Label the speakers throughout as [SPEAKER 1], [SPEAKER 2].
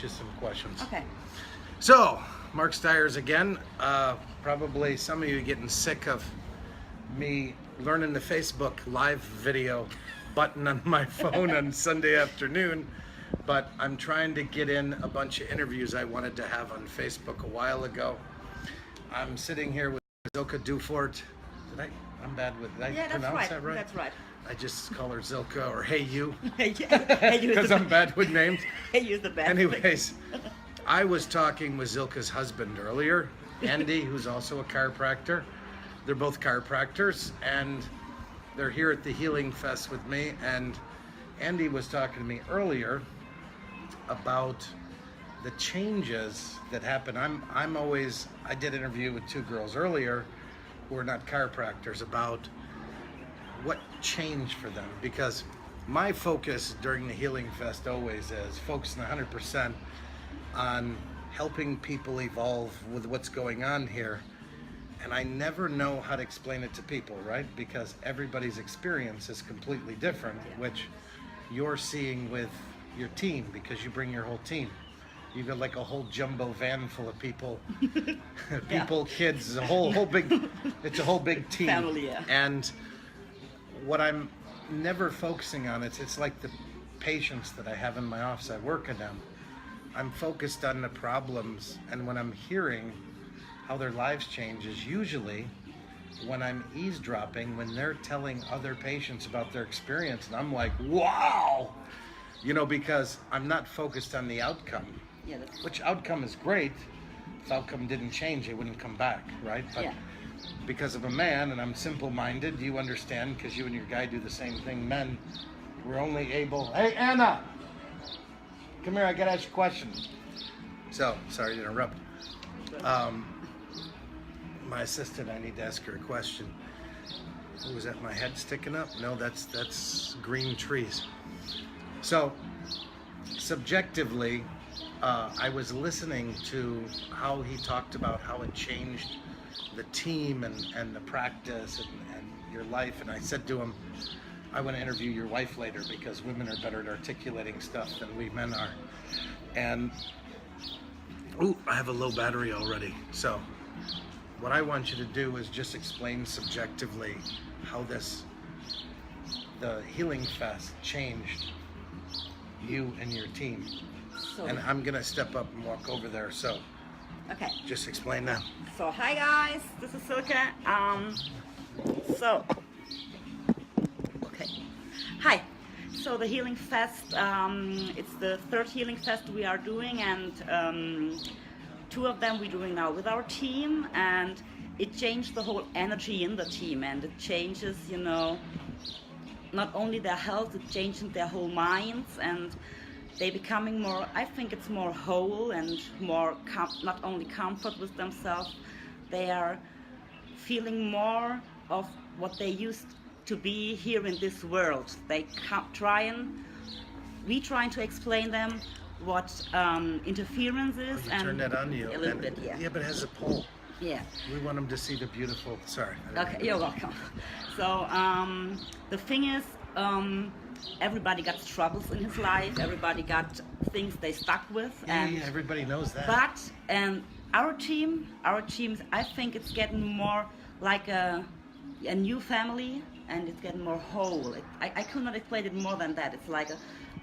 [SPEAKER 1] Just some questions.
[SPEAKER 2] Okay.
[SPEAKER 1] So, Mark Styers again. Probably some of you getting sick of me learning the Facebook live video button on my phone on Sunday afternoon, but I'm trying to get in a bunch of interviews I wanted to have on Facebook a while ago. I'm sitting here with Silke Duefert. I'm bad with, did I pronounce that right?
[SPEAKER 2] That's right.
[SPEAKER 1] I just call her Silke or Hey You.
[SPEAKER 2] Hey You.
[SPEAKER 1] Because I'm bad with names.
[SPEAKER 2] Hey You's the best.
[SPEAKER 1] Anyways, I was talking with Silke's husband earlier, Andy, who's also a chiropractor. They're both chiropractors, and they're here at the Healing Fest with me. And Andy was talking to me earlier about the changes that happen. I did an interview with two girls earlier who are not chiropractors about what changed for them, because my focus during the Healing Fest always is focusing 100% on helping people evolve with what's going on here. And I never know how to explain it to people, right? Because everybody's experience is completely different, which you're seeing with your team, because you bring your whole team. You got like a whole jumbo van full of people, kids, it's a whole big team.
[SPEAKER 2] Family, yeah.
[SPEAKER 1] And what I'm never focusing on, it's like the patients that I have in my office, I work in them. I'm focused on the problems, and when I'm hearing how their lives change is usually when I'm eavesdropping, when they're telling other patients about their experience, and I'm like, wow! Because I'm not focused on the outcome.
[SPEAKER 2] Yeah,
[SPEAKER 1] which outcome is great. If outcome didn't change, it wouldn't come back, right? But because of a man, and I'm simple-minded, you understand, because you and your guy do the same thing. Men, we're only able... Hey, Anna! Come here, I gotta ask you a question. So, sorry to interrupt. My assistant, I need to ask her a question. Oh, is that my head sticking up? No, that's green trees. So, subjectively, I was listening to how he talked about how it changed the team and the practice and your life. And I said to him, I want to interview your wife later, because women are better at articulating stuff than we men are. And, I have a low battery already. So, what I want you to do is just explain subjectively how the Healing Fest changed you and your team. And I'm gonna step up and walk over there, so
[SPEAKER 2] Okay.
[SPEAKER 1] Just explain that.
[SPEAKER 2] So hi guys, this is Silke. Hi. So the Healing Fest, it's the third Healing Fest we are doing, and two of them we're doing now with our team, and it changed the whole energy in the team, and it changes, not only their health, it changes their whole minds, and they becoming more, I think it's more whole and more not only comfort with themselves, they are feeling more of what they used to be here in this world. They we trying to explain them what interference is.
[SPEAKER 1] You turn that on you.
[SPEAKER 2] A little bit, yeah.
[SPEAKER 1] Yeah, but it has a pole.
[SPEAKER 2] Yeah.
[SPEAKER 1] We want them to see the beautiful, sorry.
[SPEAKER 2] Okay, you're welcome. So the thing is, everybody got troubles in his life, everybody got things they stuck with. And
[SPEAKER 1] yeah, everybody knows that.
[SPEAKER 2] But our team, I think it's getting more like a new family, and it's getting more whole. I could not explain it more than that. It's like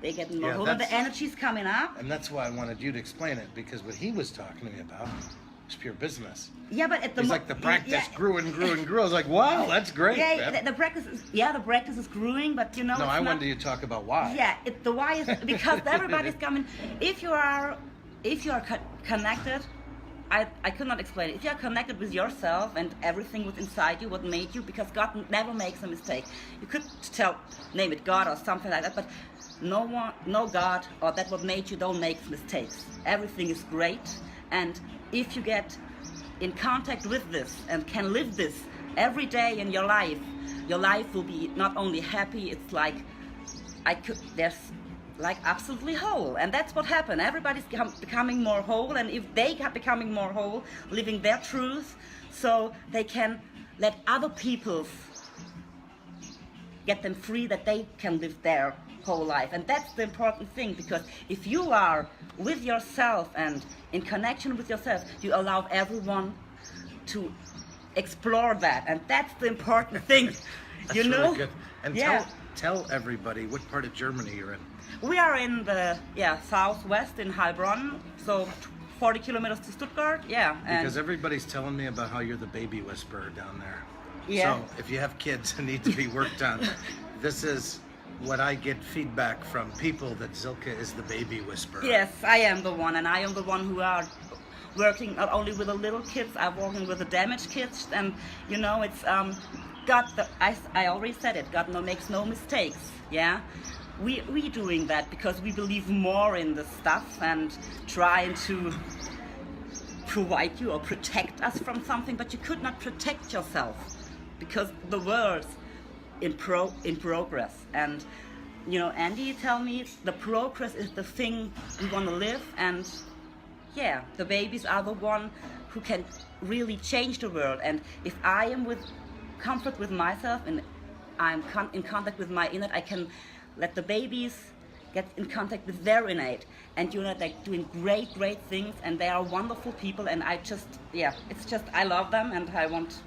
[SPEAKER 2] they get more whole, and the energy's coming up.
[SPEAKER 1] And that's why I wanted you to explain it, because what he was talking to me about was pure business.
[SPEAKER 2] Yeah, but at the
[SPEAKER 1] it's like the practice grew and grew and grew. I was like, wow, that's great.
[SPEAKER 2] Yeah, the practice is growing, but
[SPEAKER 1] No, I wanted you to talk about why.
[SPEAKER 2] Yeah, the why is because everybody's coming. If you are connected, I could not explain it. If you are connected with yourself and everything was inside you, what made you, because God never makes a mistake. You could name it God or something like that, but no God or that what made you don't make mistakes. Everything is great, and if you get in contact with this and can live this every day in your life will be not only happy, it's like there's like absolutely whole, and that's what happened. Everybody's becoming more whole, and if they are becoming more whole, living their truth, so they can let other people's get them free that they can live their whole life. And that's the important thing, because if you are with yourself and in connection with yourself, you allow everyone to explore that, and that's the important thing.
[SPEAKER 1] That's
[SPEAKER 2] you know,
[SPEAKER 1] really good. And tell everybody what part of Germany you're in.
[SPEAKER 2] We are in the southwest in Heilbronn, so 40 kilometers to Stuttgart. Yeah,
[SPEAKER 1] Because everybody's telling me about how you're the baby whisperer down there.
[SPEAKER 2] Yeah.
[SPEAKER 1] So if you have kids that need to be worked on, this is what I get feedback from people, that Silke is the baby whisperer.
[SPEAKER 2] Yes, I am the one, and I am the one who are working not only with the little kids, I'm working with the damaged kids, and you know, it's I already said it, God makes no mistakes. Yeah, we doing that because we believe more in the stuff and trying to provide you or protect us from something, but you could not protect yourself because the world's in progress. And you know, Andy tell me the progress is the thing we want to live, and yeah, the babies are the one who can really change the world. And if I am with comfort with myself and I'm in contact with my innate, I can let the babies get in contact with their innate, and you know, they're doing great things, and they are wonderful people, and I just, it's just, I love them, and I want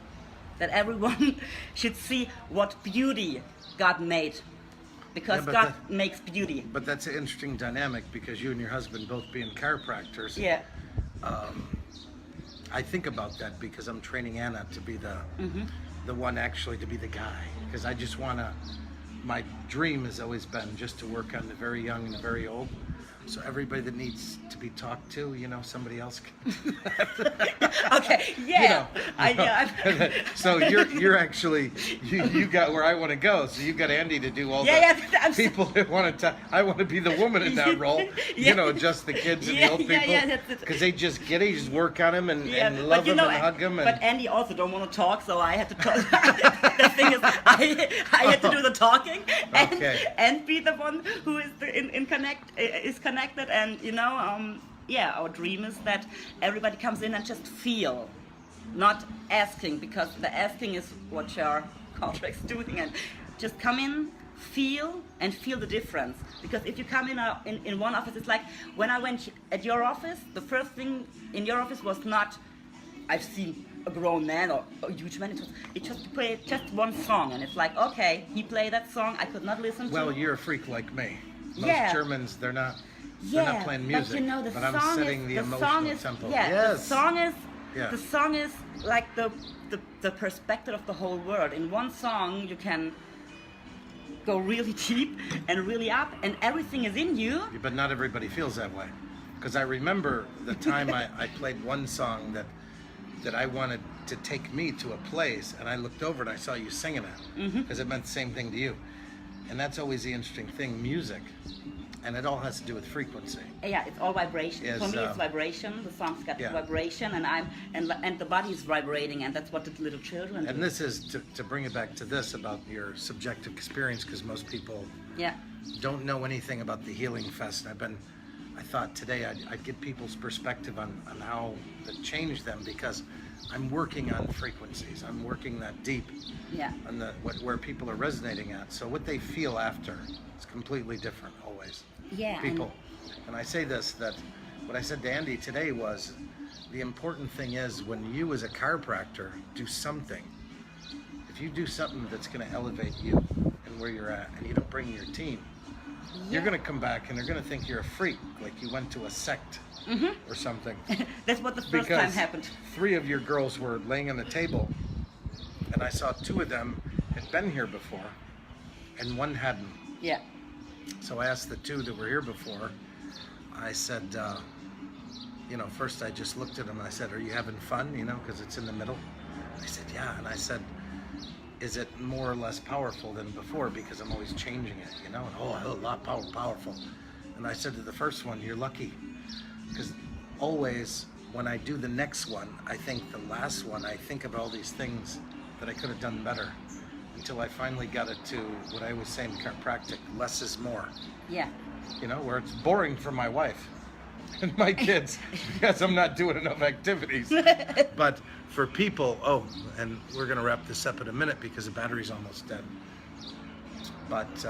[SPEAKER 2] that everyone should see what beauty God made, because God makes beauty.
[SPEAKER 1] But that's an interesting dynamic, because you and your husband both being chiropractors.
[SPEAKER 2] Yeah.
[SPEAKER 1] I think about that because I'm training Anna to be the one actually to be the guy, because I just want to, my dream has always been just to work on the very young and the very old. So everybody that needs to be talked to, you know, somebody else can do that.
[SPEAKER 2] Okay, yeah.
[SPEAKER 1] You know, so you're actually, you got where I want to go. So you've got Andy to do all the people that want to, I want to be the woman in that role, you know, just the kids and the old people. Because they just get it, you just work on them and love them and hug them.
[SPEAKER 2] But Andy also don't want to talk, so I had to talk. The thing is, I had to do the talking and be the one who is connected, and you know, our dream is that everybody comes in and just feel, not asking, because the asking is what your contract's doing, and just come in, feel the difference. Because if you come in one office, it's like when I went at your office, the first thing in your office was not, I've seen a grown man or a huge man. It just played just one song, and it's like, okay, he played that song, I could not listen to.
[SPEAKER 1] Well, you're a freak like me. Most Germans, they're not playing music,
[SPEAKER 2] but you know,
[SPEAKER 1] I'm setting the emotional tempo.
[SPEAKER 2] The song is like the perspective of the whole world. In one song, you can go really deep and really up, and everything is in you.
[SPEAKER 1] But not everybody feels that way. Because I remember the time I played one song that I wanted to take me to a place, and I looked over and I saw you singing it, because it meant the same thing to you. And that's always the interesting thing, music. And it all has to do with frequency.
[SPEAKER 2] Yeah, it's all vibration. For me, it's vibration. The song's got vibration, and the body is vibrating, and that's what the little children do.
[SPEAKER 1] And this is to bring it back to this about your subjective experience, because most people don't know anything about the Healing Fest. I thought today I'd get people's perspective on how that changed them, because I'm working on frequencies. I'm working that deep on where people are resonating at. So what they feel after is completely different always.
[SPEAKER 2] Yeah.
[SPEAKER 1] People. And I say this, that what I said to Andy today was, the important thing is when you as a chiropractor do something, if you do something that's going to elevate you and where you're at, and you don't bring your team, you're going to come back and they're going to think you're a freak, like you went to a sect or something.
[SPEAKER 2] That's what the first time happened.
[SPEAKER 1] 3 of your girls were laying on the table, and I saw 2 of them had been here before, and 1 hadn't.
[SPEAKER 2] Yeah.
[SPEAKER 1] So I asked the 2 that were here before, I said, first I just looked at them and I said, are you having fun, because it's in the middle? I said, yeah. And I said, is it more or less powerful than before? Because I'm always changing it, and a lot powerful. And I said to the first one, you're lucky. Because always when I do the next one, I think the last one, I think of all these things that I could have done better. Until I finally got it to what I was saying in chiropractic, less is more.
[SPEAKER 2] Yeah.
[SPEAKER 1] Where it's boring for my wife and my kids because I'm not doing enough activities. But for people, and we're going to wrap this up in a minute because the battery's almost dead. But,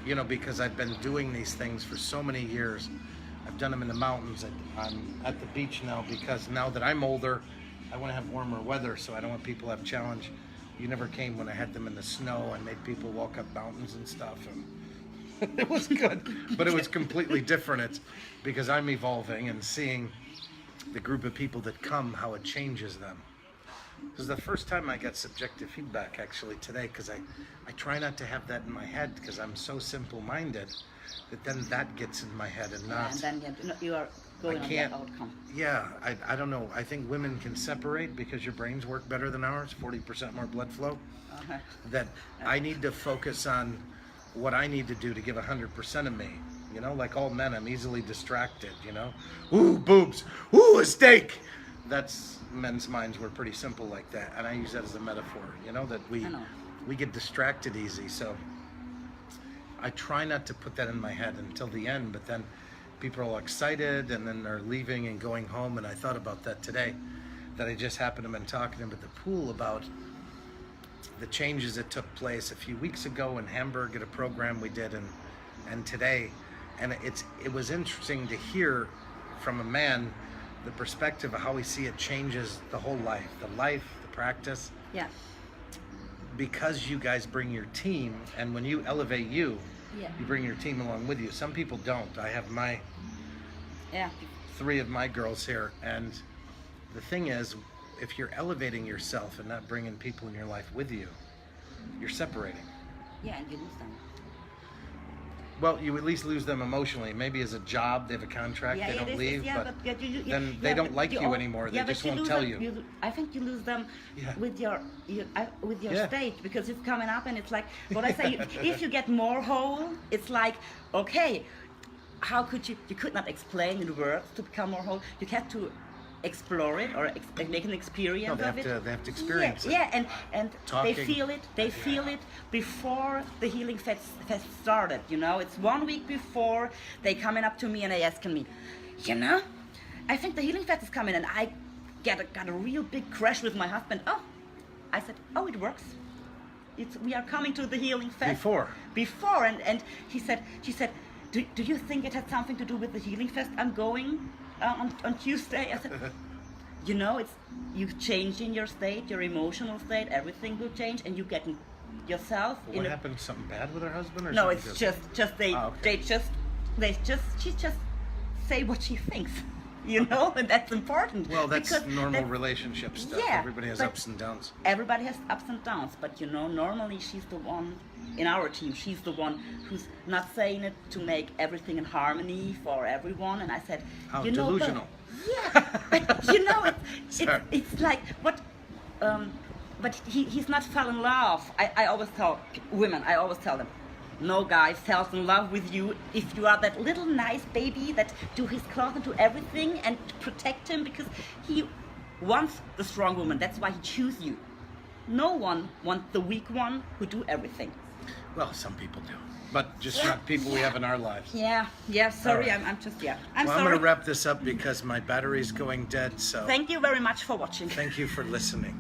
[SPEAKER 1] you know, because I've been doing these things for so many years, I've done them in the mountains. I'm at the beach now because now that I'm older, I want to have warmer weather, so I don't want people to have challenge. You never came when I had them in the snow and made people walk up mountains and stuff. And it was good, but it was completely different. It's because I'm evolving and seeing the group of people that come, how it changes them. This is the first time I got subjective feedback actually today, because I try not to have that in my head because I'm so simple-minded that then that gets in my head and not...
[SPEAKER 2] And then you are going on that outcome.
[SPEAKER 1] Yeah, I don't know. I think women can separate because your brains work better than ours, 40% more blood flow.
[SPEAKER 2] Uh-huh.
[SPEAKER 1] That I need to focus on what I need to do to give 100% of me. You know, like all men, I'm easily distracted, you know. Ooh, boobs. Ooh, a steak. That's, men's minds were pretty simple like that. And I use that as a metaphor, you know, that we get distracted easy. So I try not to put that in my head until the end, but then people are all excited and then they're leaving and going home. And I thought about that today, that I just happened to have been talking to them at the pool about the changes that took place a few weeks ago in Hamburg at a program we did and today. And it was interesting to hear from a man the perspective of how we see it changes the whole life, the practice.
[SPEAKER 2] Yeah.
[SPEAKER 1] Because you guys bring your team, and when you elevate you bring your team along with you. Some people don't. I have my 3 of my girls here, and the thing is, if you're elevating yourself and not bringing people in your life with you, you're separating.
[SPEAKER 2] Yeah, and you lose them.
[SPEAKER 1] Well, you at least lose them emotionally. Maybe as a job, they have a contract, they don't leave, but then they don't like you anymore. They just won't tell you.
[SPEAKER 2] I think you lose them with your stage, because it's coming up and it's like, what I say, if you get more whole, it's like, okay, how could you could not explain in words to become more whole. You have to explore it or make an experience of it.
[SPEAKER 1] They have to experience it.
[SPEAKER 2] Yeah, and
[SPEAKER 1] Talking.
[SPEAKER 2] they feel it. They feel it before the Healing Fest started. You know, it's 1 week before. They coming up to me and they asking me, you know, I think the Healing Fest is coming, and I got a real big crash with my husband. Oh, I said, oh, it works. We are coming to the Healing Fest. Before, and she said, do you think it had something to do with the Healing Fest I'm going on Tuesday? I said, you know, it's you changing your state, your emotional state, everything will change, and you get yourself.
[SPEAKER 1] What happened? Something bad with her husband, or
[SPEAKER 2] no?
[SPEAKER 1] something?
[SPEAKER 2] It's just she just say what she thinks, you know, and that's important.
[SPEAKER 1] Well, that's normal relationship stuff.
[SPEAKER 2] Yeah,
[SPEAKER 1] everybody has ups and downs.
[SPEAKER 2] Everybody has ups and downs, but you know, normally she's the one in our team. She's the one who's not saying it to make everything in harmony for everyone. And I said,
[SPEAKER 1] how
[SPEAKER 2] you know,
[SPEAKER 1] delusional.
[SPEAKER 2] But you know, it's like what. But he's not fell in love. I always tell women. I always tell them, no guy falls in love with you if you are that little nice baby that do his clothes and do everything and protect him, because he wants the strong woman. That's why he chooses you. No one wants the weak one who do everything.
[SPEAKER 1] Well, some people do, but just not people we have in our lives.
[SPEAKER 2] Yeah. Sorry, right. I'm sorry.
[SPEAKER 1] I'm going to wrap this up because my battery's going dead. So
[SPEAKER 2] thank you very much for watching.
[SPEAKER 1] Thank you for listening.